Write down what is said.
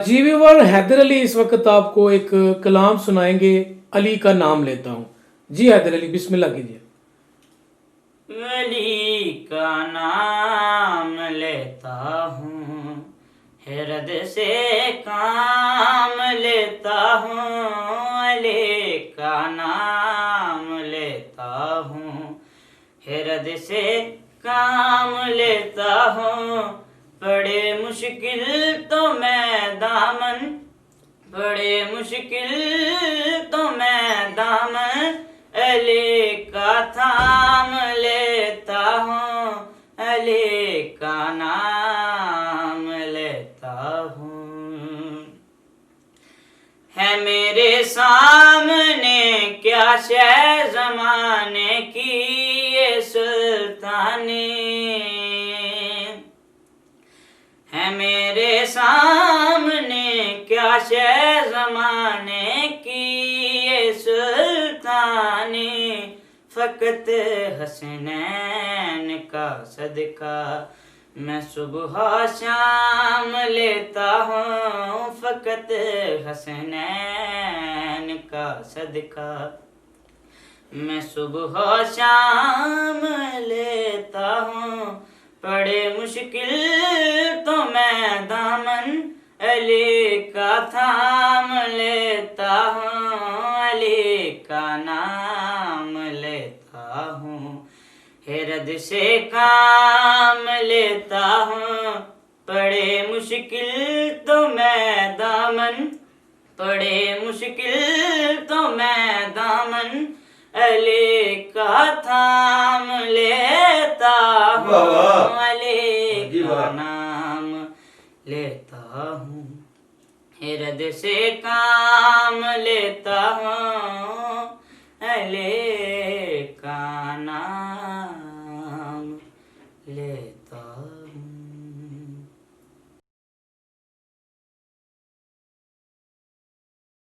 जी viewer, Haider Ali इस वक्त आपको एक कलाम सुनाएंगे। अली का नाम लेता हूँ। जी हैदर अली, बिस्मिल्लाह कीजिए। अली का नाम लेता हूँ, हृद से काम लेता हूँ। अली का नाम लेता हूँ, हृद से काम लेता हूँ। बड़े मुश्किल तो मैं दामन, बड़े मुश्किल तो मैं दामन अली का थाम लेता हूँ। अली का नाम लेता हूँ। है मेरे सामने क्या शय ज़माने की ये सुल्तानी, है मेरे सामने क्या शय ज़माने की ये सुल्तानी। फ़कत हसनैन का सदका मैं सुबह शाम लेता हूँ। फ़कत हसनैन का सदका मैं सुबह शाम लेता हूँ। बड़े मुश्किल तो मैं दामन अली का थाम लेता हूँ। अली का नाम लेता हूँ, हृद से काम लेता हूँ। बड़े मुश्किल तो मैं दामन, बड़े मुश्किल तो मैं दामन अली का थाम लेता हूँ। अली का नाम लेता हूँ, हृद से काम लेता हूँ। अली का नाम लेता